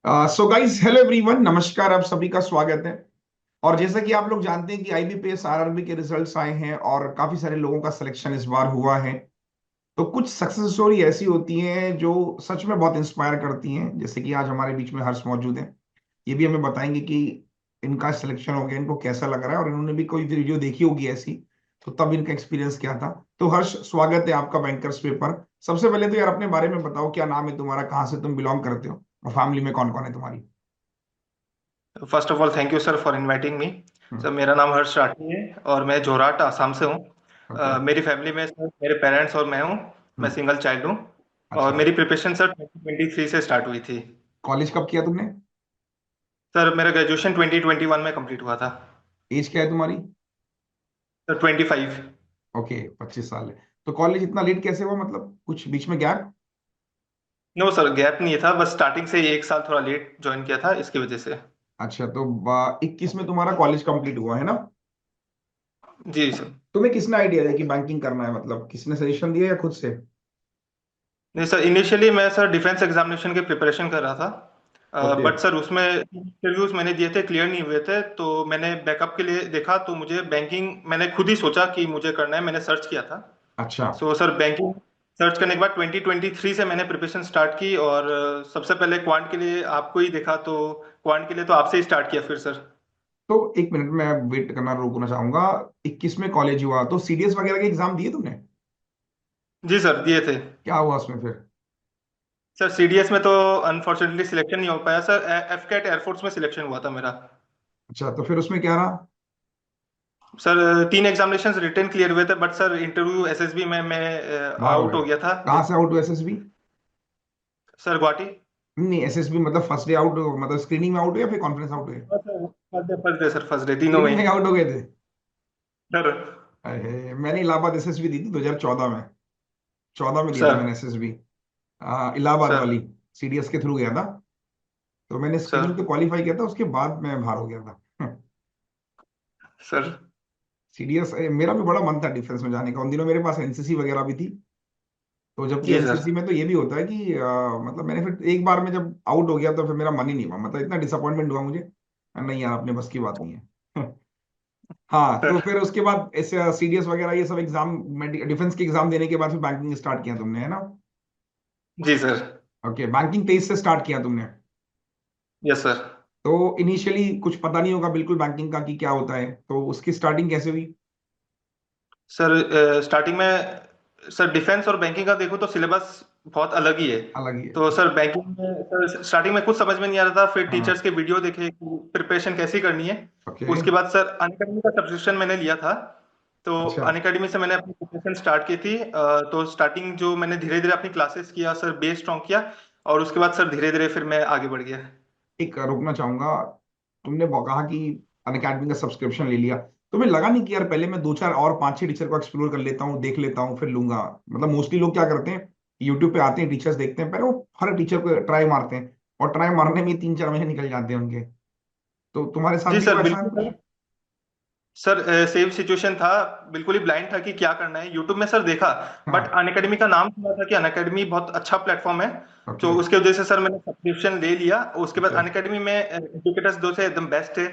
So guys, hello everyone, नमस्कार। आप सभी का स्वागत है। और जैसा कि आप लोग जानते हैं कि आईबीपीएस आरआरबी के रिजल्ट्स आए हैं और काफी सारे लोगों का सिलेक्शन इस बार हुआ है। तो कुछ सक्सेस स्टोरी ऐसी होती हैं जो सच में बहुत इंस्पायर करती हैं, जैसे कि आज हमारे बीच में हर्ष मौजूद है। ये भी हमें बताएंगे कि इनका सिलेक्शन हो गया, इनको कैसा लग रहा है, और इन्होंने भी कोई वीडियो देखी होगी ऐसी, तो तब इनका एक्सपीरियंस क्या था। तो हर्ष, स्वागत है आपका बैंकर्स पेपर। सबसे पहले तो यार अपने बारे में बताओ, क्या नाम है तुम्हारा, कहाँ से तुम बिलोंग करते हो, और फैमिली में कौन कौन है तुम्हारी। First of all thank you sir for inviting me. Sir मेरा नाम हर्ष राठी है और मैं जोरहाट आसाम से हूँ। ओके। मेरी फैमिली में सर मेरे पेरेंट्स और मैं हूँ। मैं हम्म। सिंगल चाइल्ड हूँ। और अच्छा। मेरी प्रिपरेशन सर 2023 से स्टार्ट हुई थी। कॉलेज कब किया तुमने। सर मेरा ग्रेजुएशन 2021 में कंप्लीट हुआ था। एज क्या है तुम्हारी। सर 25। ओके, 25 साल है। तो कॉलेज इतना लेट कैसे हुआ, मतलब कुछ बीच में गैप। नो सर, गैप नहीं था, बस स्टार्टिंग से ही एक साल थोड़ा लेट ज्वाइन किया था इसकी वजह से। अच्छा, तो 21 में तुम्हारा कॉलेज कंप्लीट हुआ है ना। जी सर। तुम्हें किसने आइडिया दिया कि बैंकिंग करना है, मतलब किसने सजेशन दिया या खुद से। नहीं सर, इनिशियली मैं सर डिफेंस एग्जामिनेशन की प्रिपरेशन कर रहा था। ओके। बट सर उसमें इंटरव्यूज मैंने दिए थे, क्लियर नहीं हुए थे, तो मैंने बैकअप के लिए देखा तो मुझे बैंकिंग मैंने खुद ही सोचा कि मुझे करना है, मैंने सर्च किया था। अच्छा। सो सर बैंकिंग सर्च करने के बाद 2023 से मैंने प्रिपरेशन स्टार्ट की और सबसे पहले क्वांट के लिए आपको ही देखा, तो क्वांट के लिए तो आपसे ही स्टार्ट किया फिर सर। तो एक मिनट मैं वेट करना रोकना चाहूंगा। 21 में कॉलेज हुआ तो सीडीएस वगैरह के एग्जाम दिए तुमने। जी सर, दिए थे। क्या हुआ उसमें फिर। सर सीडीएस में तो अनफॉर्चुनेटली सिलेक्शन नहीं हो पाया सर। एफ कैट एयरफोर्स में सिलेक्शन हुआ था मेरा। अच्छा, तो फिर उसमें क्या रहा। सर तीन एग्जामिनेशंस रिटन क्लियर हुए थे, बट सर इंटरव्यू एसएसबी में मैं बाहर हो आउट गए। हो गया था। कहाँ से आउट हुआ एसएसबी। सर गुवाहाटी। नहीं, एसएसबी मतलब फर्स्ट डे आउट, मतलब स्क्रीनिंग में आउट हुए या फिर कॉन्फ्रेंस आउट हुए। First day sir, first day तीनों में स्क्रीनिंग ही। में आउट हो गए थे। सर। अरे, मैंने इलाहाबाद एसएसबी दी थी 2014 में। 14 में दिया था सर। मैंने एसएसबी। इलाहाबाद सर। वाली। सीडीएस के थ्रू गया था। तो मैंने सर। स्क्रीनिंग तो क्वालिफाई किया था, उसके बाद मैं बाहर हो गया था। सर। सीडीएस मेरा भी बड़ा मन था डिफेंस में जाने का, उन दिनों मेरे पास एनसीसी वगैरह भी थी। तो जबकि जी सर। एनसीसी में तो ये भी होता है कि मतलब मैंने फिर एक बार में जब आउट हो गया तो फिर मेरा मन ही नहीं हुआ, मतलब इतना डिसअपॉइंटमेंट हुआ मुझे। नहीं यार, अपने बस की बात नहीं है। हाँ, तो सर। फिर उसके बाद ऐसे सीडीएस वगैरह ये सब एग्जाम, डिफेंस के एग्जाम देने के बाद फिर बैंकिंग स्टार्ट किया तुमने, है ना। जी सर। ओके, बैंकिंग 23 से स्टार्ट किया तुमने। Yes sir. तो इनिशियली कुछ पता नहीं होगा बिल्कुल बैंकिंग का कि क्या होता है, तो उसकी स्टार्टिंग कैसे हुई। सर स्टार्टिंग में सर डिफेंस और बैंकिंग का देखो तो सिलेबस बहुत अलग ही है। अलग ही है। तो सर बैंकिंग में सर स्टार्टिंग में कुछ समझ में नहीं आ रहा था, फिर टीचर्स हाँ। के वीडियो देखे प्रिपरेशन कैसी करनी है। ओके। उसके बाद सर अनअकैडमी का सब्सक्रिप्शन मैंने लिया था। तो अच्छा। अनअकैडमी से मैंने अपनी प्रिपरेशन स्टार्ट की थी। तो स्टार्टिंग जो मैंने धीरे धीरे अपनी क्लासेस किया सर, बेस स्ट्रॉन्ग किया। और उसके बाद सर धीरे धीरे फिर मैं आगे बढ़ गया। एक रुकना चाहूंगा। तुमने कहा कि अनअकैडमी का सब्सक्रिप्शन ले लिया। तुम्हें लगा नहीं कि यार पहले मैं दो चार और पांच छह टीचर को एक्सप्लोर कर लेता हूँ, देख लेता हूँ, फिर लूंगा। मतलब मोस्टली लोग क्या करते हैं, यूट्यूब पे आते हैं, टीचर्स देखते हैं, पहले वो हर टीचर को ट्राई मारते हैं, और ट्राई मारने में 3-4 महीने निकल जाते हैं उनके। तो तुम्हारे साथ जी भी सर हुआ ऐसा बिल्कुल कुछ। सर। सर सेम सिचुएशन था। बिल्कुल ही ब्लाइंड था कि क्या करना है, यूट्यूब में सर देखा। बट हाँ। अनअकैडमी का नाम सुना था कि अनअकैडमी बहुत अच्छा प्लेटफॉर्म है। तो ओके। उसके वजह से सर मैंने सब्सक्रिप्शन ले लिया। उसके बाद ओके। अनअकैडमी में एजुकेटर्स दो से एकदम बेस्ट है।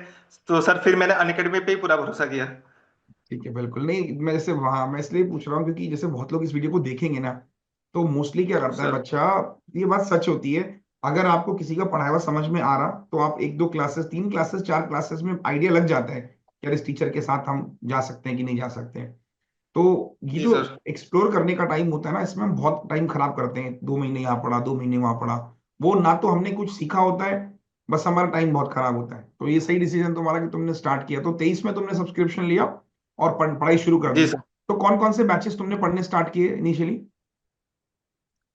तो सर फिर मैंने अनअकैडमी पे ही पूरा भरोसा किया। ठीक है, बिल्कुल नहीं, मैं जैसे वहां मैं इसलिए पूछ रहा हूँ क्योंकि जैसे बहुत लोग इस वीडियो को देखेंगे ना, तो मोस्टली क्या करता है सर। बच्चा। ये बात सच होती है। अगर आपको किसी का पढ़ाया हुआ समझ में आ रहा, तो आप एक दो क्लासेस, तीन क्लासेस, चार क्लासेस में आइडिया लग जाता है कि यार इस टीचर के साथ हम जा सकते हैं कि नहीं जा सकते हैं। तो ये जी जो सर। एक्सप्लोर करने का टाइम होता है ना, इसमें हम बहुत टाइम खराब करते हैं, 2 महीने यहाँ पढ़ा, 2 महीने वहां पढ़ा। वो ना तो हमने कुछ सीखा होता है, बस हमारा टाइम बहुत खराब होता है। तो ये सही डिसीजन तुम्हारा कि तुमने स्टार्ट किया, तो 23 में तुमने सब्सक्रिप्शन लिया और पढ़ाई शुरू कर दी। जी सर। तो कौन कौन से बैचेस तुमने पढ़ने स्टार्ट किए इनिशियली।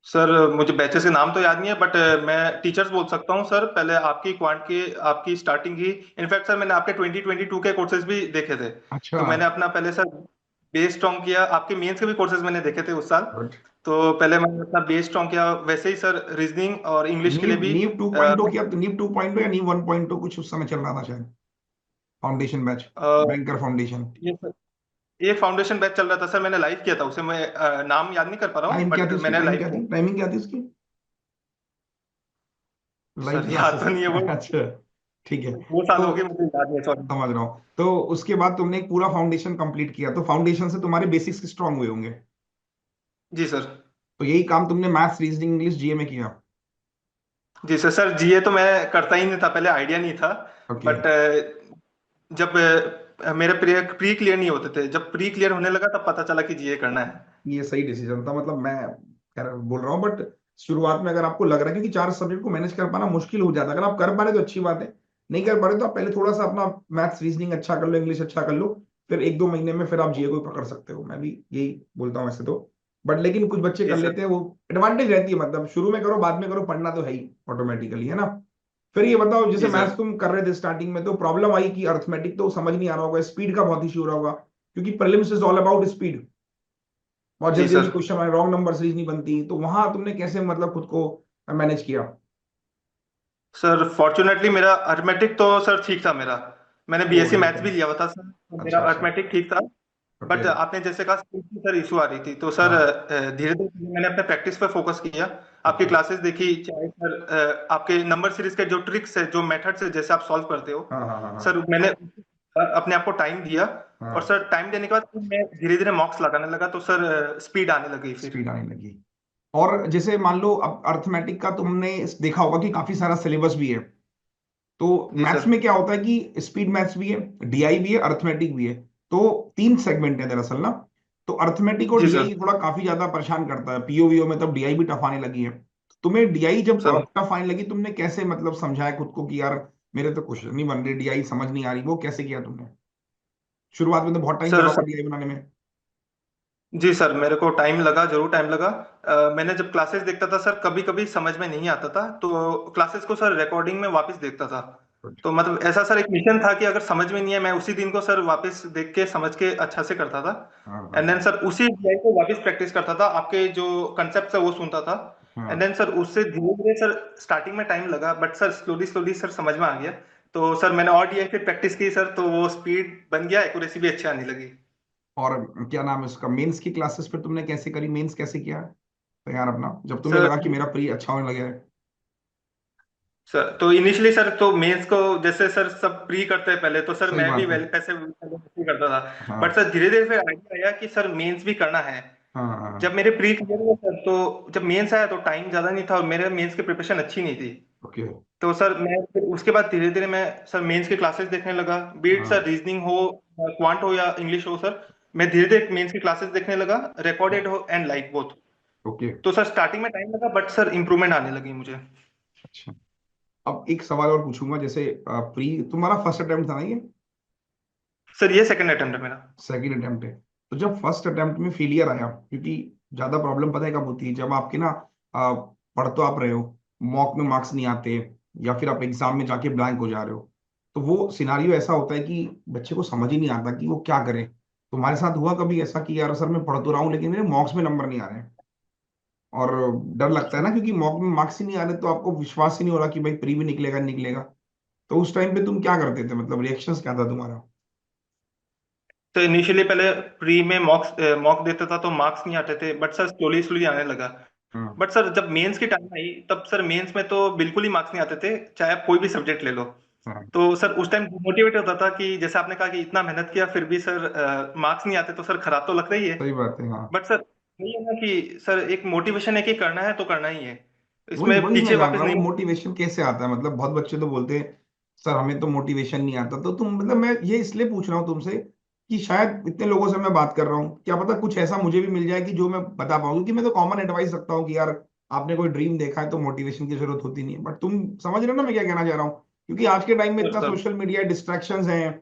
सर मुझे बैचेस के नाम तो याद नहीं है, बट मैं टीचर्स बोल सकता हूँ सर। पहले आपकी क्वांट की आपकी स्टार्टिंग ही, इनफैक्ट सर मैंने आपके 2022 के कोर्सेज भी देखे थे। अच्छा। तो मैंने अपना पहले सर बेस स्ट्रॉन्ग किया, आपके मेंस के भी कोर्सेज मैंने देखे थे उस साल। गुड। तो पहले मैंने अपना बेस स्ट्रॉन्ग किया, वैसे ही सर रीजनिंग और इंग्लिश के लिए नीव भी। नीव 2.0 किया, तो नीव 2.0 या नीव 1.0 कुछ उस समय चल रहा था शायद, फाउंडेशन बैच, अ, बैंकर फाउंडेशन। ये सर एक फाउंडेशन बैच चल रहा था सर, मैंने लाइव किया था उसे। मैं नाम याद नहीं कर पा रहा हूँ, टाइम क्या बट थी उसकी, मैंने टाइम लाइव क्या किया। थी, टाइमिंग क्या थी उसकी। लाइव सर याद क्लासेस। तो नहीं है वो। अच्छा, ठीक है। वो साल तो हो गए, मुझे याद नहीं, सॉरी। समझ रहा हूँ। तो उसके बाद तुमने एक पूरा फाउंडेशन कंप्लीट किया, तो फाउंडेशन से तुम्हारे बेसिक्स स्ट्रांग हुए होंगे। जी सर। तो यही काम तुमने मैथ्स, रीजनिंग, इंग्लिश, जीए में किया। जी सर, सर जीए तो मैं करता ही नहीं था, पहले आइडिया नहीं था। ओके। बट जब मेरे प्री प्री क्लियर नहीं होते थे, जब प्री क्लियर होने लगा तब पता चला कि जीए करना है। ये सही डिसीजन था, मतलब मैं खैर बोल रहा हूँ, बट शुरुआत में अगर आपको लग रहा है, क्योंकि चार सब्जेक्ट को मैनेज कर पाना मुश्किल हो जाता है। अगर आप कर पा रहे तो अच्छी बात है, नहीं कर पा रहे तो आप पहले थोड़ा सा अपना मैथ्स रीजनिंग अच्छा कर लो, इंग्लिश अच्छा कर लो, फिर एक दो महीने में फिर आप जीए को पकड़ सकते हो। मैं भी यही बोलता हूँ वैसे तो। बट लेकिन कुछ बच्चे जी कर सर। लेते हैं, वो एडवांटेज रहती है, मतलब शुरू में करो बाद में करो, पढ़ना तो है ही ऑटोमेटिकली, है ना। फिर ये बताओ, जैसे जी सर। मैथ्स तुम कर रहे थे स्टार्टिंग में, तो प्रॉब्लम आई कि अर्थमेटिक तो समझ नहीं आ रहा होगा, स्पीड का बहुत इश्यू हो रहा होगा, क्योंकि prelims is all about speed. बहुत जी जल्दी जल्दी सर। क्वेश्चन आए, रॉन्ग नंबर सीरीज नहीं बनती, तो वहां तुमने कैसे मतलब खुद को मैनेज किया। सर फॉर्चुनेटली मेरा अर्थमेटिक तो सर ठीक था मेरा। मैंने ओ बीएससी वेरी मैथ्स भी गुड। लिया हुआ था सर, तो मेरा अच्छा अच्छा। अर्थमेटिक ठीक था। ओके। बट आपने जैसे कहा स्किल की सर इशू आ रही थी, तो सर हाँ। धीरे धीरे मैंने अपने प्रैक्टिस पे फोकस किया। आपकी ओके। क्लासेस देखी, चाहे सर आपके नंबर सीरीज के जो ट्रिक्स है, जो मेथड्स है, जैसे आप सॉल्व करते हो, हाँ हाँ हाँ हाँ। सर मैंने अपने आप को टाइम दिया। और हाँ। सर टाइम देने के बाद फिर मैं धीरे धीरे मॉक्स लगाने लगा, तो सर स्पीड आने लगी फिर। स्पीड आने लगी। और जैसे मान लो अब अर्थमेटिक का तुमने देखा होगा कि काफी सारा सिलेबस भी है। तो जी मैथ्स सर। में क्या होता है कि स्पीड मैथ्स भी है, डीआई भी है, अर्थमेटिक भी है। तो तीन सेगमेंट है दरअसल ना। तो अर्थमेटिक और जी सर। डीआई थोड़ा काफी ज्यादा परेशान करता है, पीओवीओ में तब डीआई भी टफ आने लगी है। तुम्हें डीआई जब सर टफ आने लगी, तुमने कैसे मतलब समझाया खुद को कि यार मेरे तो कुछ नहीं बन रही, डीआई समझ नहीं आ रही, वो कैसे किया तुमने। शुरुआत में तो बहुत टाइम लगा सर होगा डीआई बनाने में। जी सर, मेरे को टाइम लगा, जरूर टाइम लगा। मैंने जब क्लासेस देखता था सर, कभी कभी समझ में नहीं आता था, तो क्लासेस को सर रिकॉर्डिंग में वापस देखता था। तो मतलब ऐसा सर एक मिशन था कि अगर समझ में नहीं है, मैं उसी दिन को सर वापस देख के समझ के अच्छा से करता था। हाँ हाँ एंड देन हाँ सर उसी अध्याय को वापस प्रैक्टिस करता था, आपके जो कंसेप्ट है वो सुनता था। एंड हाँ। देन सर उससे धीरे धीरे सर, स्टार्टिंग में टाइम लगा, but sir slowly slowly sir समझ में आ गया। तो सर मैंने और डीआई फिर प्रैक्टिस की सर, तो वो स्पीड बन गया, एक्यूरेसी भी अच्छी आने लगी। और क्या नाम है उसका, मेंस की क्लासेस फिर तुमने कैसे करी, मेंस कैसे किया तैयार अपना, जब तुम्हें सर लगा कि मेरा प्री अच्छा होने लगा है। सर तो इनिशियली सर तो मेंस को जैसे सर सब प्री करते हैं पहले, तो सर सही मैं भी बात है। वेल पैसे प्री करता था। बट हाँ सर धीरे धीरे फिर आइडिया आया कि सर मेंस भी करना है। हाँ हाँ हाँ। जब मेरे प्री क्लियर हुए सर, तो जब मेंस आया तो टाइम ज्यादा नहीं था और मेरे मेंस की प्रिपरेशन अच्छी नहीं थी। ओके। तो सर मैं फिर उसके बाद धीरे धीरे मैं सर मेंस की क्लासेस देखने लगा। बीट सर हाँ। रीजनिंग हो, क्वांट हो या इंग्लिश हो सर, मैं धीरे धीरे मेंस की क्लासेस देखने लगा, रिकॉर्डेड हो एंड लाइव बोथ। ओके। तो सर स्टार्टिंग में टाइम लगा, बट सर इंप्रूवमेंट आने लगी मुझे। अच्छा। अब एक सवाल और पूछूंगा, जैसे प्री तुम्हारा फर्स्ट अटेम्प्ट था ना ये। सर ये सेकंड अटेम्प्ट है मेरा। सेकंड अटेम्प्ट है। तो जब फर्स्ट अटेम्प्ट में फेलियर आया, क्योंकि ज्यादा प्रॉब्लम पता है कब होती है, जब आपके ना पढ़ तो आप रहे हो, मॉक में मार्क्स नहीं आते, या फिर आप एग्जाम में जाके ब्लैंक हो जा रहे हो। तो वो सिनारियो ऐसा होता है कि बच्चे को समझ ही नहीं आता कि वो क्या करे। तुम्हारे साथ हुआ कभी ऐसा कि यार सर मैं पढ़ तो रहा हूँ लेकिन मेरे मॉक्स में नंबर नहीं आ रहे हैं, और डर लगता है ना, क्योंकि मॉक में मार्क्स ही नहीं आ रहे, तो आपको विश्वास ही नहीं हो रहा कि भाई प्री भी निकलेगा निकलेगा। तो उस टाइम पे तुम क्या करते थे, मतलब रिएक्शंस क्या था तुम्हारा। तो इनिशियली पहले प्री में मॉक देता था तो मार्क्स नहीं आते थे, बट सर स्लोली स्लोली आने लगा। हाँ बट सर जब मेंस की टाइम आई, तब सर मेंस में तो बिल्कुल ही मार्क्स नहीं आते थे, चाहे आप कोई भी सब्जेक्ट ले लो। हाँ। तो सर उस टाइम मोटिवेट होता था कि जैसे आपने कहा कि इतना मेहनत किया फिर भी सर मार्क्स नहीं आते, तो सर खराब तो लगता ही है। सही बात है। हाँ। बट सर ये है ना कि सर एक मोटिवेशन है कि करना है तो करना ही है, वही इसमें वही मैं पीछे जान वापस रहा हूँ, नहीं। वो मोटिवेशन कैसे आता है, मतलब बहुत बच्चे तो बोलते हैं सर हमें तो मोटिवेशन नहीं आता। तो तुम मतलब, मैं ये इसलिए पूछ रहा हूँ तुमसे कि शायद इतने लोगों से मैं बात कर रहा हूँ, क्या पता कुछ ऐसा मुझे भी मिल जाए कि जो मैं बता पाऊँ, क्योंकि मैं तो कॉमन एडवाइस रखता हूँ कि यार आपने कोई ड्रीम देखा है तो मोटिवेशन की जरूरत होती नहीं है, बट तुम समझ रहे हो ना मैं क्या कहना चाह रहा हूँ। क्योंकि आज के टाइम में सर इतना सर सोशल मीडिया डिस्ट्रैक्शंस हैं,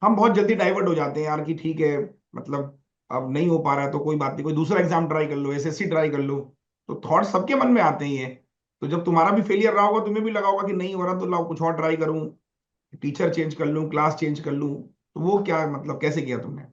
हम बहुत जल्दी डाइवर्ट हो जाते हैं यार कि ठीक है, मतलब अब नहीं हो पा रहा है तो कोई बात नहीं, कोई दूसरा एग्जाम ट्राई कर लो, एसएससी ट्राई कर लो। तो थॉट सबके मन में आते हैं ये। तो जब तुम्हारा भी फेलियर रहा होगा, तुम्हें भी लगा होगा कि नहीं हो रहा, तो लाओ कुछ और ट्राई करूं, टीचर चेंज कर लूं, क्लास चेंज कर लूं। तो वो क्या मतलब कैसे किया तुमने।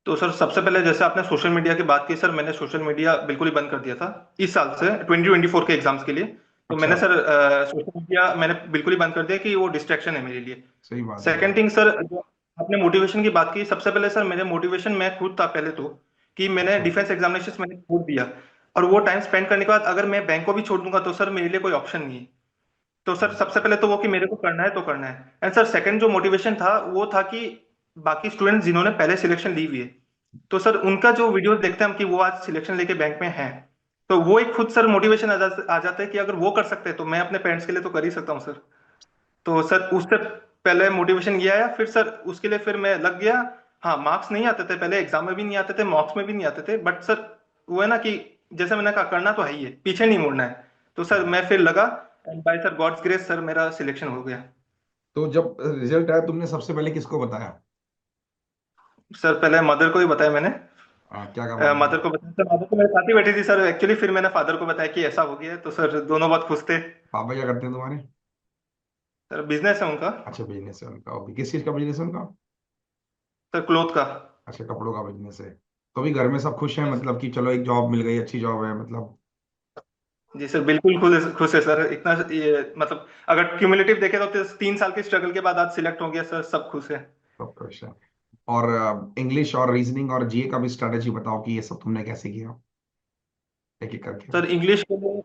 तो सर सबसे पहले जैसे आपने सोशल मीडिया की बात की, सर मैंने सोशल मीडिया बिल्कुल ही बंद कर दिया था इस साल से, 2024 के एग्जाम्स के लिए। तो अच्छा। मैंने सर सोशल मीडिया मैंने बिल्कुल ही बंद कर दिया कि वो डिस्ट्रैक्शन है मेरे लिए। सही बात है सेकंड यार। थिंग सर, जो आपने मोटिवेशन की बात की, सबसे पहले सर मेरे मोटिवेशन मैं खुद था पहले तो, कि मैंने अच्छा। डिफेंस एग्जामिनेशन मैंने छोड़ दिया। और वो टाइम स्पेंड करने के बाद अगर मैं बैंक को भी छोड़ दूंगा तो सर मेरे लिए कोई ऑप्शन नहीं है। तो सर सबसे पहले तो वो कि मेरे को करना है तो करना है। एंड सर सेकंड जो मोटिवेशन था वो था कि बाकी स्टूडेंट्स जिन्होंने पहले सिलेक्शन ली हुई है, तो सर उनका जो वीडियो देखते हैं हम कि वो आज सिलेक्शन लेके बैंक में हैं, तो वो एक खुद सर मोटिवेशन आ जाता है कि अगर वो कर सकते हैं तो मैं अपने पेरेंट्स के लिए तो कर ही सकता हूँ सर। तो सर उससे पहले मोटिवेशन ये आया, फिर सर उसके लिए फिर मैं लग गया। हाँ, मार्क्स नहीं आते थे पहले, एग्जाम में भी नहीं आते थे, मॉक्स में भी नहीं आते थे, बट सर वो है ना कि जैसे मैंने कहा करना तो है ही है, पीछे नहीं मुड़ना है। तो सर मैं फिर लगा, and by sir God's grace sir मेरा सिलेक्शन हो गया। तो जब रिजल्ट आया तुमने सबसे पहले किसको बताया? सर पहले मदर को ही बताया मैंने। क्या कहा मम्मी ने? मदर को बताया सर, मदर तो मेरे साथ ही बैठी थी सर एक्चुअली, फिर मैंने फादर को बताया कि ऐसा हो गया है, तो सर दोनों बहुत खुश थे। पापा क्या करते हैं तुम्हारे? सर बिजनेस है उनका। अच्छा, बिजनेस है उनका। अभी किस चीज का बिजनेस है उनका? सर क्लोथ का। अच्छा, कपड़ों का बिजनेस है। तो अभी घर में सब खुश हैं, जी सर। मतलब कि चलो एक जॉब मिल गई, अच्छी जॉब है मतलब। जी सर बिल्कुल खुश है सर, इतना ये मतलब अगर क्यूमुलेटिव देखे तो 3 साल के स्ट्रगल के बाद आज सिलेक्ट हो गया सर, सब खुश है। सब खुश है। और इंग्लिश और रीजनिंग और जीए का भी स्ट्रेटेजी बताओ कि ये सब तुमने कैसे किया, एक एक करके। सर इंग्लिश के लिए,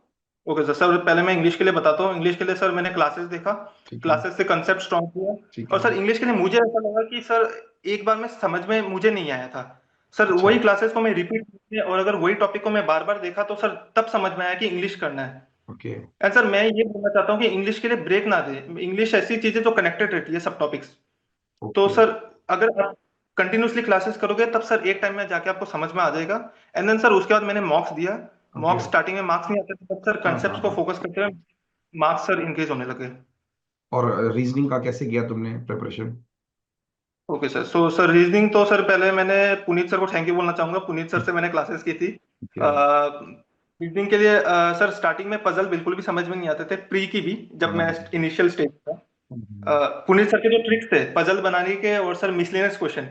ओके सर, सर पहले मैं इंग्लिश के लिए बताता हूँ। इंग्लिश के लिए सर मैंने क्लासेस देखा, ठीक है। क्लासेस से कंसेप्ट स्ट्रॉन्ग किया। ठीक और है। सर इंग्लिश के लिए मुझे ऐसा लगा कि सर एक बार में समझ में मुझे नहीं आया था, सर अच्छा। वही क्लासेस को मैं रिपीट किया और अगर वही टॉपिक को मैं बार बार देखा तो सर तब समझ में आया कि इंग्लिश करना है। ओके। एंड सर मैं ये बोलना चाहता हूँ कि इंग्लिश के लिए ब्रेक ना दे, इंग्लिश ऐसी चीज है जो कनेक्टेड रहती है सब टॉपिक्स। तो ओके। सर अगर आप कंटिन्यूअसली क्लासेस करोगे तब सर एक टाइम में जाके आपको समझ में आ जाएगा। एंड देन सर उसके बाद मैंने मॉक्स दिया। ओके। मॉक्स स्टार्टिंग में मार्क्स नहीं आते थे, तब सर हाँ हाँ कंसेप्ट को हाँ। फोकस करते हुए मार्क्स सर इंक्रीज होने लगे। और रीजनिंग का कैसे किया तुमने preparation? Okay sir, so sir reasoning तो सर पहले मैंने पुनीत सर को थैंक यू बोलना चाहूंगा, पुनीत सर से मैंने क्लासेस की थी। ठीक है। रीजनिंग के लिए सर स्टार्टिंग में पजल बिल्कुल भी समझ में नहीं आते थे, प्री की भी जब मैं हाँ। इनिशियल स्टेज था। पुनीत सर के जो ट्रिक्स थे पजल बनाने के और सर मिसलेनियस क्वेश्चन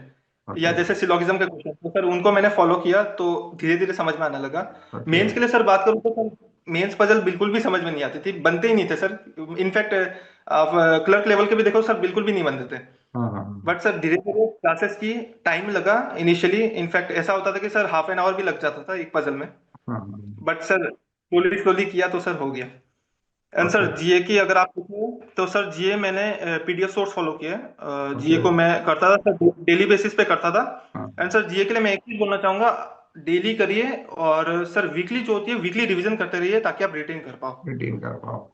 या ओके। जैसे सिलोगिज्म के क्वेश्चन, तो सर उनको मैंने फॉलो किया तो धीरे धीरे समझ में आने लगा। ओके। मेंस के लिए सर बात करूँ तो सर मेंस पजल बिल्कुल भी समझ में नहीं आती थी, बनते ही नहीं थे सर। इनफैक्ट आप क्लर्क लेवल के भी देखो सर बिल्कुल भी नहीं बनते थे। हाँ हाँ हाँ बट सर धीरे धीरे क्लासेस की टाइम लगा। इनिशियली इनफैक्ट ऐसा होता था कि सर हाफ एन आवर भी लग जाता था एक पजल में। हाँ हाँ। बट सर स्लोली स्लोली किया तो सर हो गया। And okay. सर जीए की अगर आप पूछो तो सर जीए मैंने पीडीएफ सोर्स फॉलो किया है। जीए ओके। को मैं करता था सर, डेली बेसिस पे करता था। हाँ। एंड सर जीए के लिए मैं एक चीज बोलना चाहूंगा, डेली करिए और सर वीकली जो होती है वीकली रिवीजन करते रहिए ताकि आप रिटेन कर पाओ। रिटेन कर पाओ।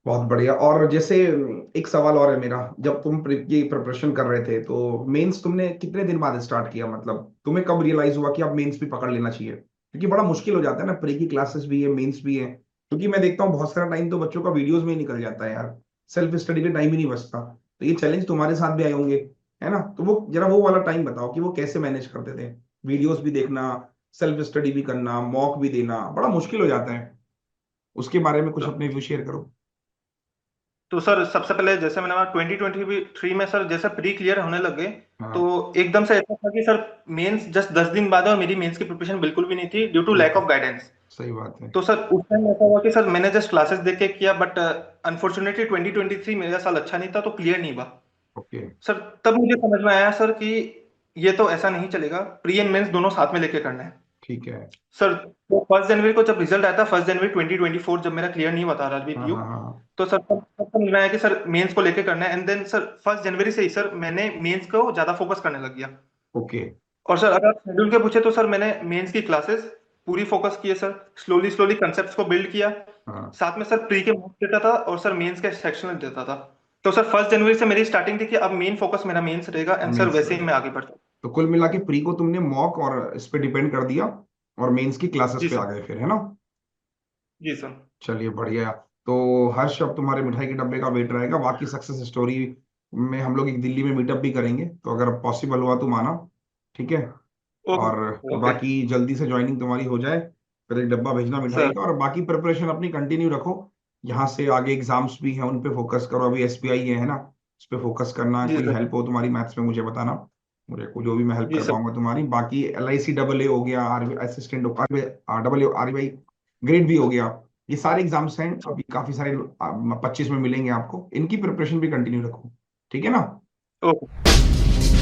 बहुत बढ़िया। और जैसे एक सवाल और है मेरा, जब तुम की प्रिपरेशन कर रहे थे तो मेंस तुमने कितने दिन बाद स्टार्ट किया, मतलब तुम्हें कब रियलाइज हुआ कि अब मेंस भी पकड़ लेना चाहिए? क्योंकि बड़ा मुश्किल हो जाता है ना, प्री की क्लासेस भी है, मेंस भी है। क्योंकि मैं देखता हूँ बहुत सारा टाइम तो बच्चों का वीडियोस में ही निकल जाता है यार, सेल्फ स्टडी के टाइम ही नहीं बचता। तो ये चैलेंज तुम्हारे साथ भी आए होंगे, है ना? तो वो जरा वो वाला टाइम बताओ कि वो कैसे मैनेज करते थे, वीडियोस भी देखना, सेल्फ स्टडी भी करना, मॉक भी देना, बड़ा मुश्किल हो जाता है। उसके बारे में कुछ अपने व्यू शेयर करो। तो सर सबसे पहले जैसे मैंने कहा 2023 में सर जैसे प्री क्लियर होने लग गए, तो हाँ। एकदम से ऐसा था कि सर मेंस जस्ट 10 दिन बाद है और मेरी मेंस की प्रिपरेशन बिल्कुल भी नहीं थी ड्यू टू लैक बिल्कुल ऑफ गाइडेंस। सही बात है। तो सर उस टाइम ऐसा हुआ कि सर मैंने जस्ट क्लासेस देख के किया, बट अनफॉर्चुनेटली 2023 मेरा साल अच्छा नहीं था तो क्लियर नहीं हुआ। ओके। सर तब मुझे समझ में आया सर कि ये तो ऐसा नहीं चलेगा, प्री एंड मेंस दोनों साथ में लेके करना है। ठीक है। सर तो 1 जनवरी को जब रिजल्ट आया था, 1 जनवरी 2024, जब मेरा क्लियर नहीं हुआ था हाँ आरआरबी, हाँ हाँ। तो सर तब समझ में आया कि सर मेंस को लेके करना है। एंड देन सर 1 जनवरी से ही सर मैंने मेंस को ज्यादा फोकस करने लग गया। ओके। और सर अगर आप शेड्यूल के पूछे तो सर मैंने मेंस की क्लासेस पूरी फोकस की है सर, स्लोली स्लोली कंसेप्ट को बिल्ड किया। हाँ। साथ में सर प्री के मॉक देता था और सर मेंस के सेक्शनल देता था। तो सर 1 जनवरी से मेरी स्टार्टिंग थी कि अब मेन फोकस मेरा मेंस रहेगा, एंड सर मेंस वैसे ही रहेगा। मैं आगे बढ़ता। तो कुल मिला के प्री को तुमने मॉक और इस पे डिपेंड कर दिया, और मेंस की क्लासेस जी पे आ सर। गए फिर, है ना? जी सर। चलिए बढ़िया। तो हर्ष, अब तुम्हारे मिठाई के डब्बे का वेट रहेगा, बाकी सक्सेस स्टोरी में हम लोग एक दिल्ली में मीटअप भी करेंगे, तो अगर पॉसिबल हुआ तो आना। ठीक है। ओके। और ओके बाकी जल्दी से ज्वाइनिंग तुम्हारी हो जाए, फिर एक डब्बा भेजना मिठाई सर। का, और बाकी प्रिपरेशन अपनी कंटिन्यू रखो। यहाँ से आगे एग्जाम्स भी हैं, उन पे फोकस करो, अभी एसबीआई है ना, उस पे फोकस करना। जी कोई सर। हेल्प हो तुम्हारी मैथ्स में मुझे बताना, मुझे को जो भी मैं हेल्प जी कर सर। पाऊंगा तुम्हारी। बाकी L I C double A हो गया, are assistant double A R grade भी हो गया, ये सारे एग्जाम्स हैं अभी, काफी सारे 25 में मिलेंगे आपको, इनकी प्रिपरेशन भी कंटिन्यू रखो। ठीक है ना? ओके।